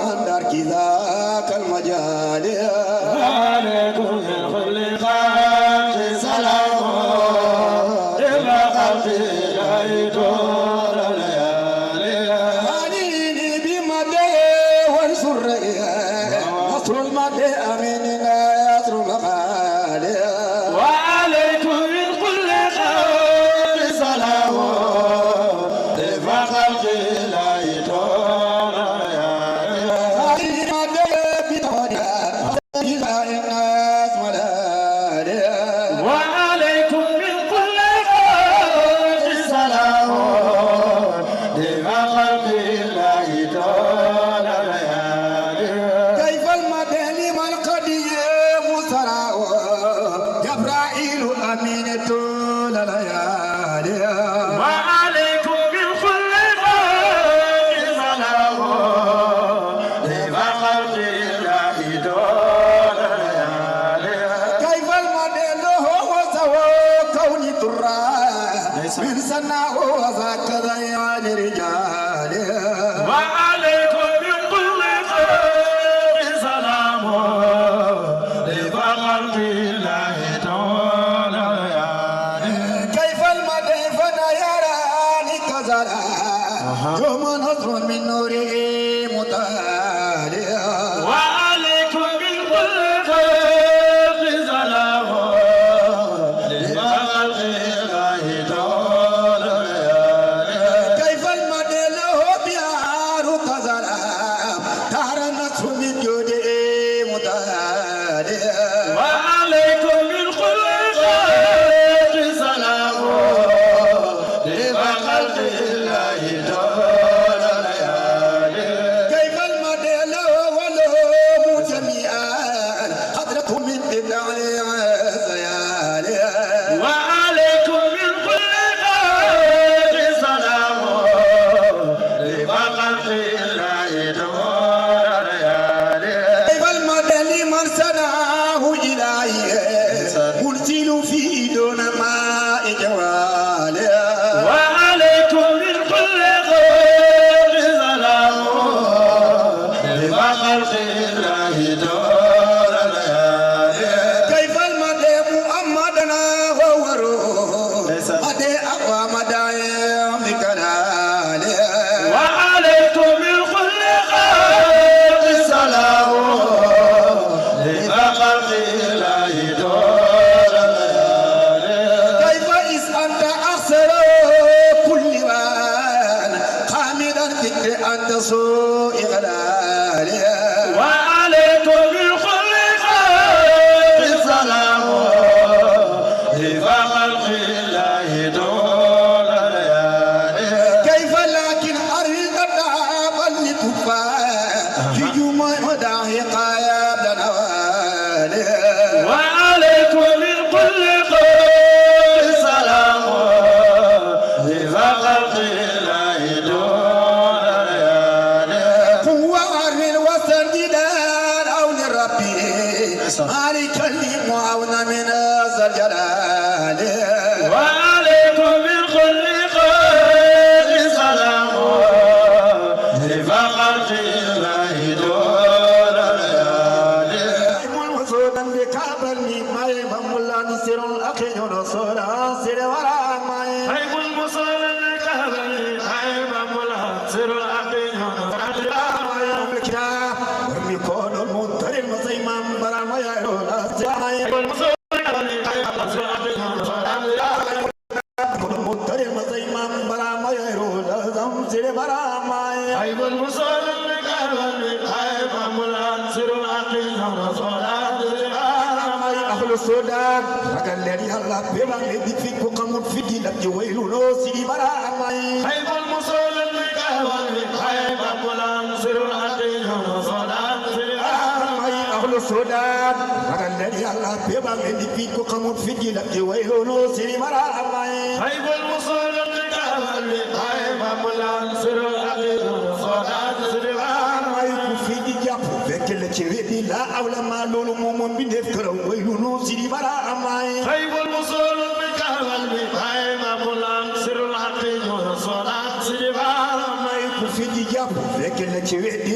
من دار كذاك المجال عليكم من كل خلق سلام إلى خلق لا يدور الليالي عليني بمدى وانصر نصر المدى أميننا يسر المقال وعليكم من كل خلق سلام إلى خلق لا يدور الليالي عليني مدى بتوجه إذا الناس ملال وعليكم من كل خلق سلام إلى خلق لا يدور الليالي كيف المدى لمن قد مسرع جبرائيل أمينة لليالي وعليكم من كل خلق سلام إلى خلق لا يدور الليالي كيف المدى له وسوى كوني ترى من سنة وذاك ضيان رجال وعليكم من كل خير سلام لفخر الله تعالى كيف المدى فانا يراني كزرع يوم نصر من نوره متالي وعليكم من كل خير سلام لفخر الله تعالى كيف المدى له بيار كزرع دار النصر من جوده متالي وعليكم من كل خير سلام لفخر الله تعالى كيف المدى له ولهم جميعا حضرة من بدع سيالي وعليكم من كل خير سلام لفخر الله تعالى كيف المدى لمن صنعه إلهي مرسل في دون ماء جوالي وعليكم من كل خير سلام لفخر الله تعالى كيف المدى محمدنا وهو روح مدى أقوى مدى بكلالي وعليكم من كل خير سلام لفخر الله تعالى كيف إذ أنت أخسر كل وان خامدا فكر أنت سوء غلالي وعليكم من كل خير سلام لفخر الله تعالى كيف لكن أريد بل لتكفى في جمع مداهي قايب لنوالي وعليكم من كل خير سلام لفخر الله تعالى هو أرمي الوسط جدار أو لربي مالك لي معاون من ذا الجلال وعليكم من كل خير سلام لفخر الله تعالى وصولا بكابل ما يفهم الله نصير الأخي ونصولا سير وراء ما حيب المصال الكهبل حيب ملها سر العقل الكتاب ويكون المنتر المصيما برا ما يقول حيب المصال حيب سر العقل يكون المنتر المصيما برا ما يقول سير برا ما حيب المصال الكهبل حيب ملها سر العقل أهل السودان فقال لي الله بما نبي فيك وقمت في جيلك ويل نوسي برا ما حيب المصال الكهبل حيب ملها سر العقل أهل السودان فقال لي الله بما نبي فيك وقمت في جيلك ويل نوسي برا ما حيب المصال الكهبل حيب ملها سر العقل في جاب فكل شيء لا أول ما لولو مؤمن بنفكر ويل نوسي برا ما حيب المصال الكهبل حيب ملها سر العقل fi di jàpp fekk na ci weddi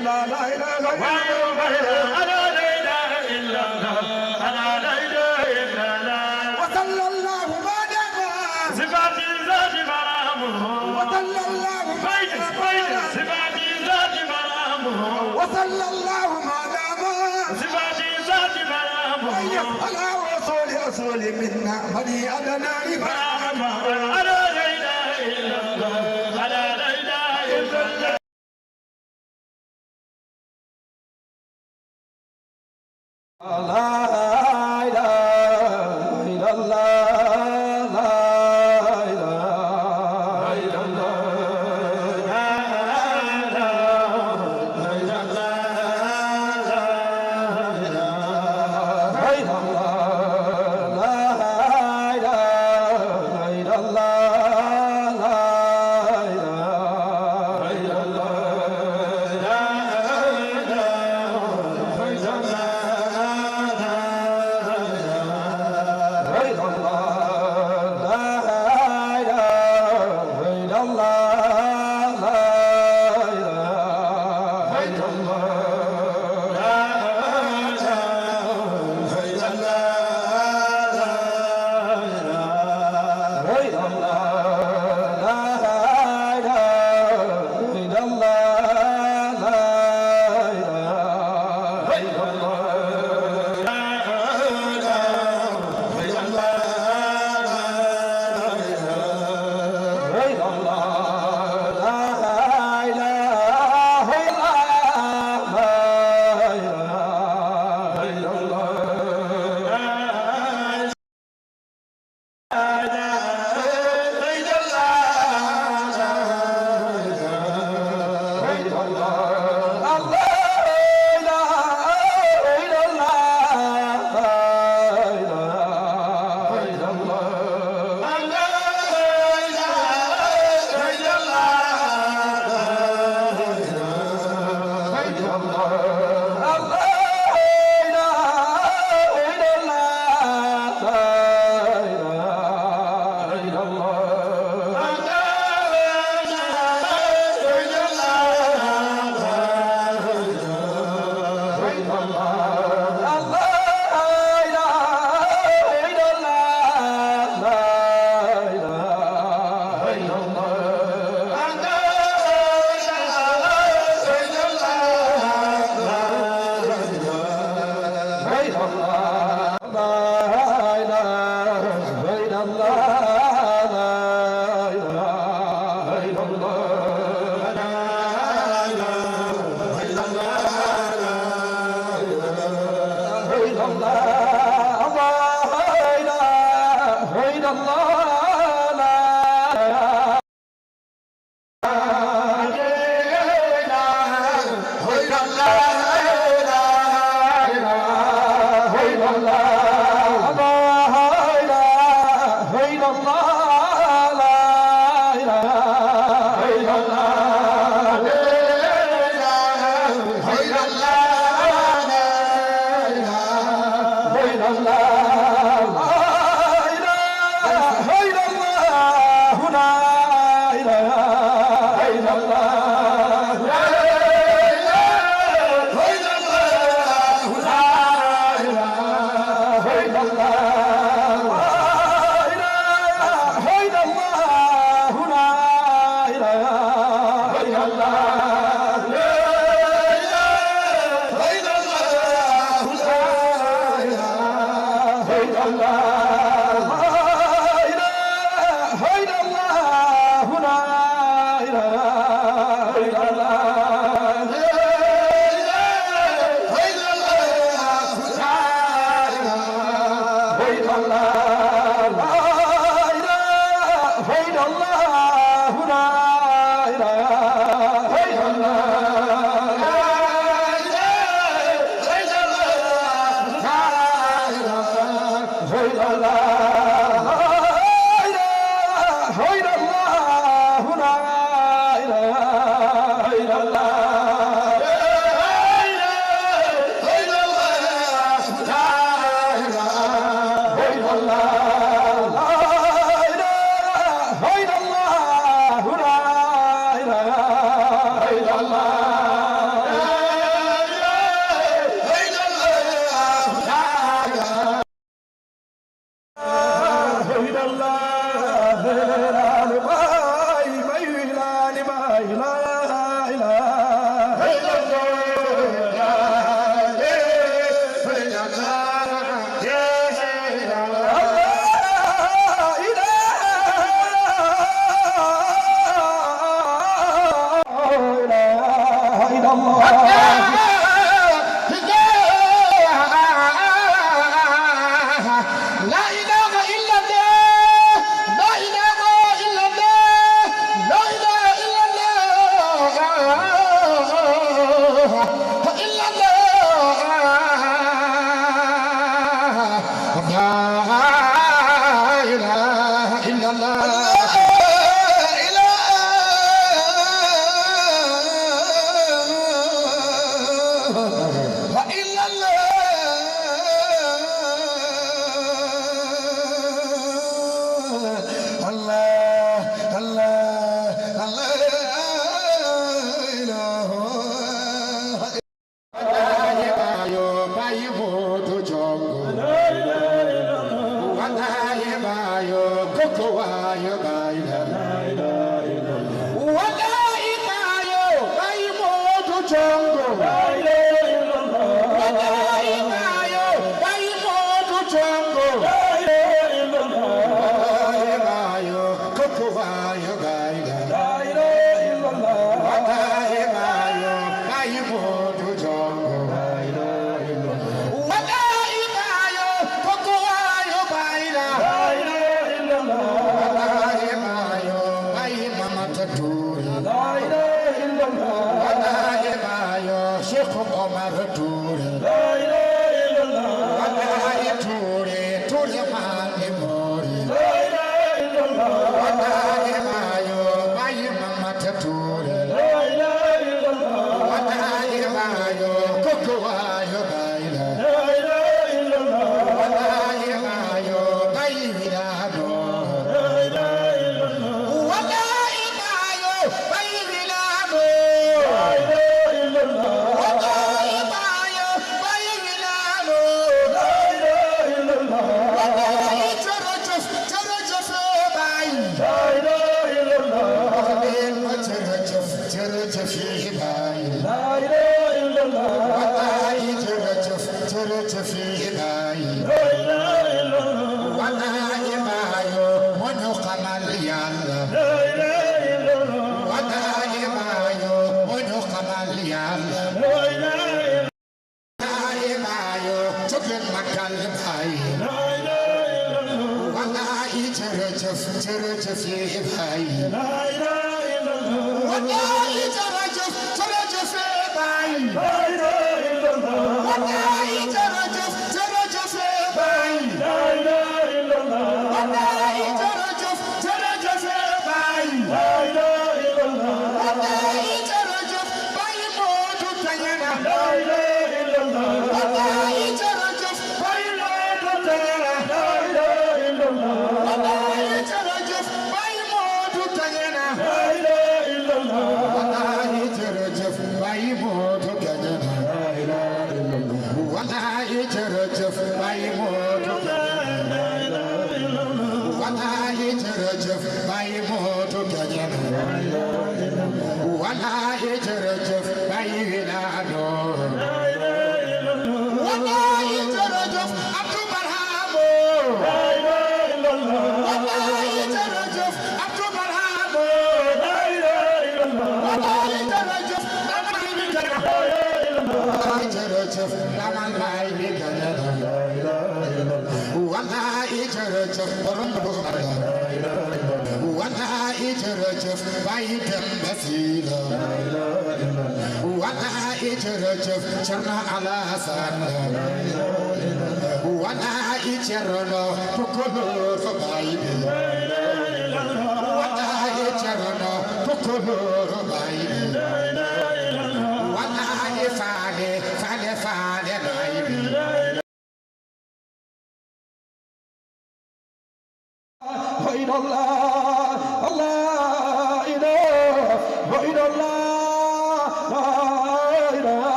الله لا إله إلا الله أنا لا إله إلا الله أنا لا إله إلا الله وصلى الله ما دام صفاتي ذات مرامه وصلى الله ما دام صفاتي ذات مرامه وصلى الله ما دام صفاتي ذات مرامه على رسول منا بني أدنى إبراهيم أنا لا إله إلا الله أنا لا إله إلا الله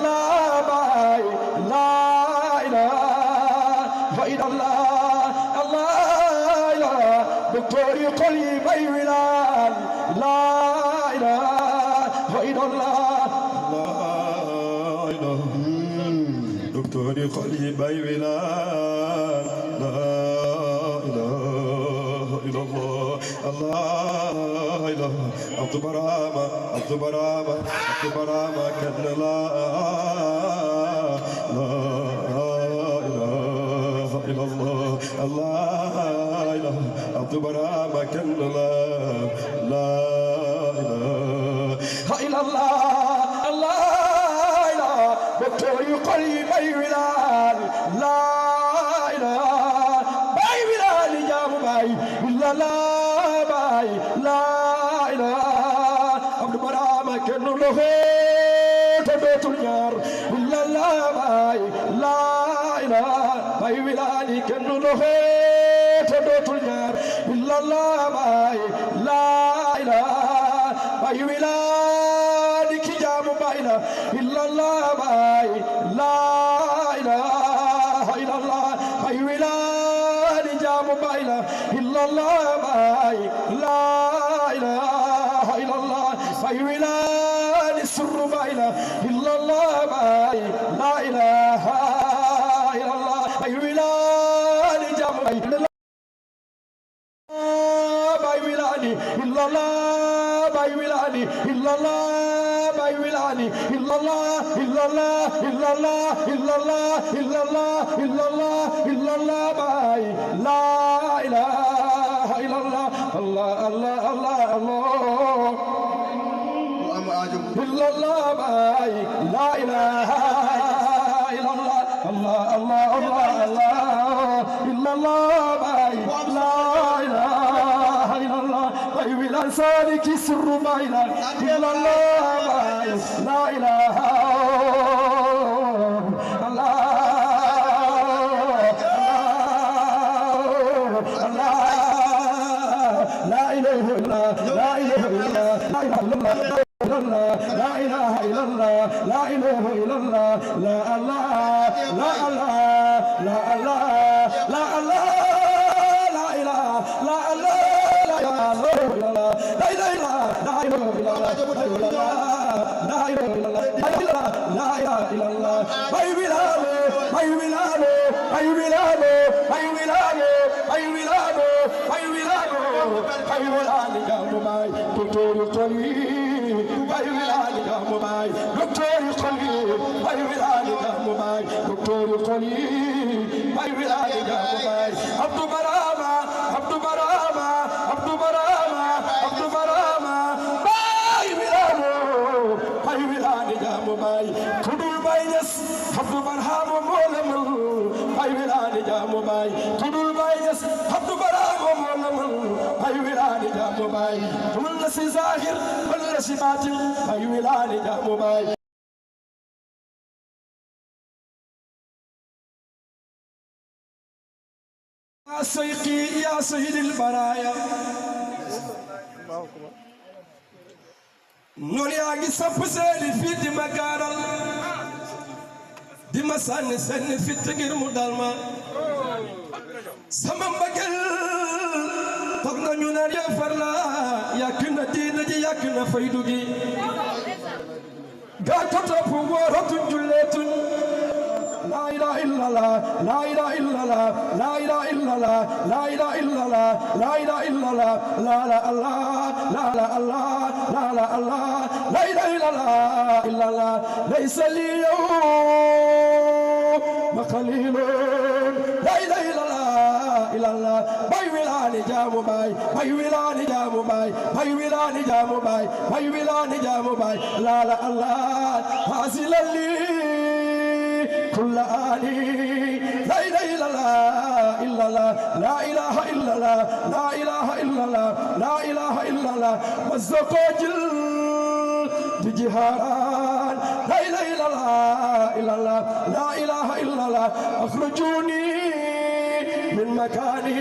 illallah bay la ilaha illallah Allah ilaha docteur yi xol yi bay wilaan la ilaha illallah la ilaha docteur yi xol yi bay wilaan la ilaha illallah Allah ilaha abdu barama kan la ilaha illallah Allah ilaha abdu barama kan la ilaha illallah Allah ilaha docteur yu xol yi bay wilaan la ilaha bay wilaan jaamu bay illallah bay la ilaha abdu barama kenn loxo te dootul ñaar illallah bay la ilaha bay wilaan kenn loxo te dootul ñaar illallah bay la ilaha bay wilaan ki jaamu bay la illallah bay la ilaha illallah bay wilaan jaamu bay la illallah bay la ilaha illallah bay wilaan sirru bay la illallah bay la ilaha illallah bay wilaan jaamu bay wilani illallah bay wilani illallah bay wilani illallah illallah illallah illallah illallah illallah illallah bay la ilaha illallah allah allah allah allah illallah bay la ilaha illallah allah allah allah allah illallah bay la ilaha illallah bay wilan saliki sirru bayla illallah bay la ilaha allah allah la ilaha illallah la ilaha illallah la ilaha illallah لا إله إلا الله لا إله إلا الله لا الله لا الله لا الله لا الله لا إله لا الله لا إله إلا الله لا إله لا إله إلا الله لا إله إلا الله لا إله إلا الله أي بلاد أي بلاد أي بلاد أي بلاد أي بلاد أي بلاد أي بلاد يا مباي دكتور طريق أي بلاد يا مباي دكتور طريق أي بلاد يا مباي دكتور طريق أي بلاد يا مباي عبد برامة عبد برامة عبد برامة عبد برامة باي بلاد أي بلاد يا مباي كدول باينس عبد برهام مولم أي بلاد يا مباي كدول باينس عبد برهام مولم أي بلاد يا مباي كل شيء ظاهر كل شيء باطن أي بلاد يا مباي يا سيقي يا سيد البرايا نور ياغي سب سيدي في دي مكارل دي ما سن في تغير مدالما sama mbëggeel toog nañu naan yëfar la yàq na diina ji yàq na faydu gi gaa ko topp wóoratuñ julleetuñ la ilaha illallah la ilaha illallah la ilaha illallah la ilaha illallah la ilaha illallah la la allah la la allah la la allah la ilaha illallah illallah laysa li yawma qalilun la ilaha illallah illallah bay wilani jamu bay bay wilani jamu bay bay wilani jamu bay bay wilani jamu bay la la allah hasilali كل آلي لا إله إلا الله إلا الله لا إله إلا الله لا إله إلا الله لا إله إلا الله والزقاجل بجهاران لا إله إلا الله إلا الله لا إله إلا الله أخرجوني من مكاني